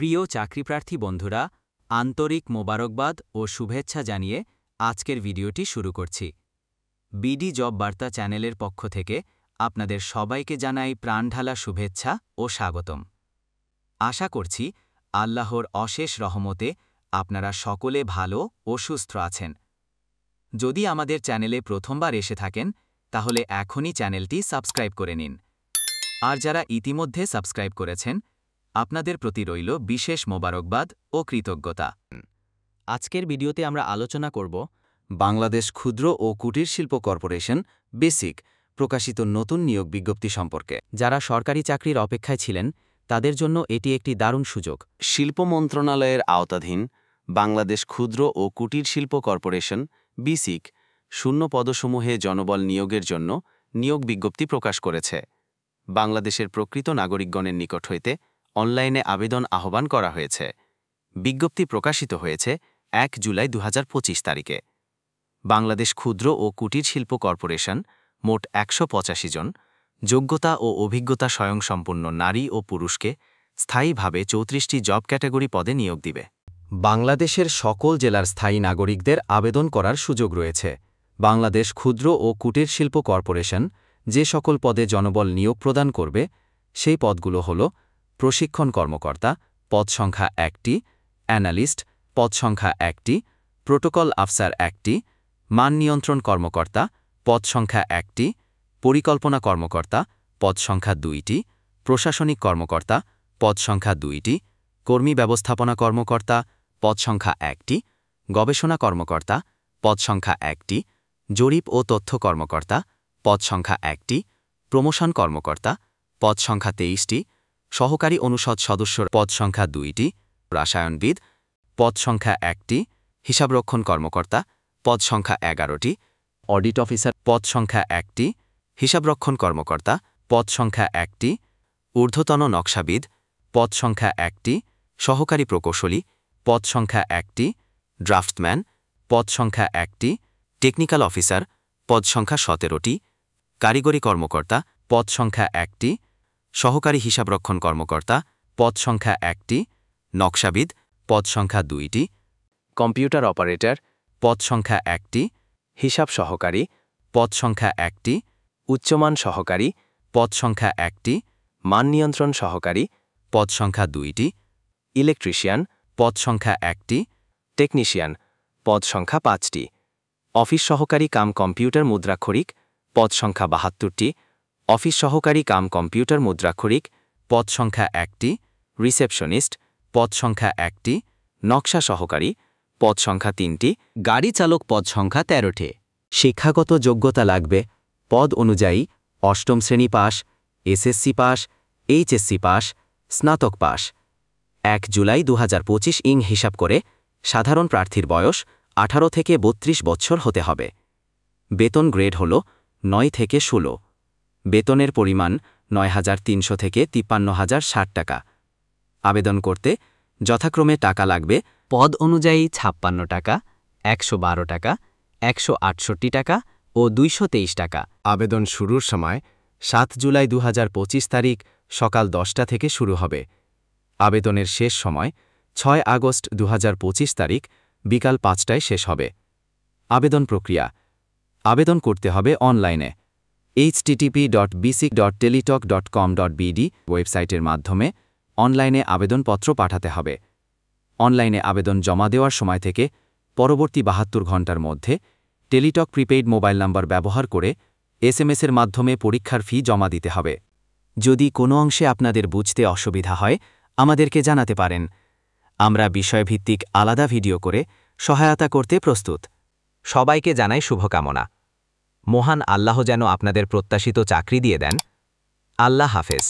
প্রিয় চাকরিপ্রার্থী বন্ধুরা, আন্তরিক মোবারকবাদ ও শুভেচ্ছা জানিয়ে আজকের ভিডিওটি শুরু করছি। বিডি জব বার্তা চ্যানেলের পক্ষ থেকে আপনাদের সবাইকে জানাই প্রাণঢালা শুভেচ্ছা ও স্বাগতম। আশা করছি আল্লাহর অশেষ রহমতে আপনারা সকলে ভালো ও সুস্থ আছেন। যদি আমাদের চ্যানেলে প্রথমবার এসে থাকেন তাহলে এখনই চ্যানেলটি সাবস্ক্রাইব করে নিন। আর যারা ইতিমধ্যে সাবস্ক্রাইব করেছেন আপনাদের প্রতি রইল বিশেষ মোবারকবাদ ও কৃতজ্ঞতা। আজকের ভিডিওতে আমরা আলোচনা করব বাংলাদেশ ক্ষুদ্র ও কুটির শিল্প কর্পোরেশন বেসিক প্রকাশিত নতুন নিয়োগ বিজ্ঞপ্তি সম্পর্কে। যারা সরকারি চাকরির অপেক্ষায় ছিলেন তাদের জন্য এটি একটি দারুণ সুযোগ। শিল্প মন্ত্রণালয়ের আওতাধীন বাংলাদেশ ক্ষুদ্র ও কুটির শিল্প কর্পোরেশন বিসিক শূন্য পদসমূহে জনবল নিয়োগের জন্য নিয়োগ বিজ্ঞপ্তি প্রকাশ করেছে। বাংলাদেশের প্রকৃত নাগরিকগণের নিকট হইতে অনলাইনে আবেদন আহ্বান করা হয়েছে। বিজ্ঞপ্তি প্রকাশিত হয়েছে 1 জুলাই 2025 তারিখে। বাংলাদেশ ক্ষুদ্র ও কুটির শিল্প কর্পোরেশন মোট 185 জন যোগ্যতা ও অভিজ্ঞতা স্বয়ংসম্পন্ন নারী ও পুরুষকে স্থায়ীভাবে 34টি জব ক্যাটাগরি পদে নিয়োগ দিবে। বাংলাদেশের সকল জেলার স্থায়ী নাগরিকদের আবেদন করার সুযোগ রয়েছে। বাংলাদেশ ক্ষুদ্র ও কুটির শিল্প কর্পোরেশন যে সকল পদে জনবল নিয়োগ প্রদান করবে সেই পদগুলো হল প্রশিক্ষণ কর্মকর্তা পদ সংখ্যা 1টি, অ্যানালিস্ট পদ সংখ্যা 1টি, প্রোটোকল আফসার 1টি, মান নিয়ন্ত্রণ কর্মকর্তা পদ সংখ্যা 1টি, পরিকল্পনা কর্মকর্তা পদ সংখ্যা 2টি, প্রশাসনিক কর্মকর্তা পদ সংখ্যা 2টি, কর্মী ব্যবস্থাপনা কর্মকর্তা পদ সংখ্যা 1টি, গবেষণা কর্মকর্তা পদ সংখ্যা 1টি, জরিপ ও তথ্য কর্মকর্তা পদ সংখ্যা 1টি, প্রমোশন কর্মকর্তা পদ সংখ্যা 23টি, সহকারী অনুষদ সদস্যর পদ সংখ্যা 2টি, রসায়নবিদ পদ সংখ্যা 1টি, হিসাবরক্ষণ কর্মকর্তা পদ সংখ্যা 11টি, অডিট অফিসার পদ সংখ্যা 1টি, হিসাবরক্ষণ কর্মকর্তা পদ সংখ্যা 1টি, ঊর্ধ্বতন নকশাবিদ পদ সংখ্যা 1টি, সহকারী প্রকৌশলী পদ সংখ্যা 1টি, ড্রাফটম্যান পদ সংখ্যা 1টি, টেকনিক্যাল অফিসার পদ সংখ্যা 17টি, কারিগরি কর্মকর্তা পদ সংখ্যা 1টি, সহকারী হিসাবরক্ষণ কর্মকর্তা পদ সংখ্যা 1টি, নকশাবিদ পদ সংখ্যা 2টি, কম্পিউটার অপারেটর পদ সংখ্যা 1টি, হিসাব সহকারী পদ সংখ্যা 1টি, উচ্চমান সহকারী পদ সংখ্যা 1টি, মান নিয়ন্ত্রণ সহকারী পদ সংখ্যা 2টি, ইলেকট্রিশিয়ান পদ সংখ্যা 1টি, টেকনিশিয়ান পদ সংখ্যা 5টি, অফিস সহকারী কাম কম্পিউটার মুদ্রাক্ষরিক পদ সংখ্যা 72টি, অফিস সহকারী কাম কম্পিউটার মুদ্রাক্ষরিক পদ সংখ্যা 1টি, রিসেপশনিস্ট পদ সংখ্যা 1টি, নকশা সহকারী পদ সংখ্যা 3টি, গাড়ি চালক পদ সংখ্যা 13টি। শিক্ষাগত যোগ্যতা লাগবে পদ অনুযায়ী অষ্টম শ্রেণী pass, SSC pass, HSC pass, স্নাতক পাস। 1 জুলাই 2025 হিসাব করে সাধারণ প্রার্থীর বয়স 18 থেকে 32 বছর হতে হবে। বেতন গ্রেড হল 9 থেকে 16। বেতনের পরিমাণ 9,300 থেকে 53,060 টাকা। আবেদন করতে যথাক্রমে টাকা লাগবে পদ অনুযায়ী 56 টাকা, 112 টাকা, 168 টাকা ও 223 টাকা। আবেদন শুরুর সময় 7 জুলাই 2025 তারিখ সকাল 10টা থেকে শুরু হবে। আবেদনের শেষ সময় 6 আগস্ট 2025 তারিখ বিকাল 5টায় শেষ হবে। আবেদন প্রক্রিয়া: আবেদন করতে হবে অনলাইনে http.basic.teletalk.com.bd ওয়েবসাইটের মাধ্যমে অনলাইনে আবেদনপত্র পাঠাতে হবে। অনলাইনে আবেদন জমা দেওয়ার সময় থেকে পরবর্তী 72 ঘণ্টার মধ্যে টেলিটক প্রিপেইড মোবাইল নাম্বার ব্যবহার করে এসএমএসের মাধ্যমে পরীক্ষার ফি জমা দিতে হবে। যদি কোনো অংশে আপনাদের বুঝতে অসুবিধা হয় আমাদেরকে জানাতে পারেন। আমরা বিষয়ভিত্তিক আলাদা ভিডিও করে সহায়তা করতে প্রস্তুত। সবাইকে জানাই শুভকামনা। মহান আল্লাহ যেন আপনাদের প্রত্যাশিত চাকরি দিয়ে দেন। আল্লাহ হাফেজ।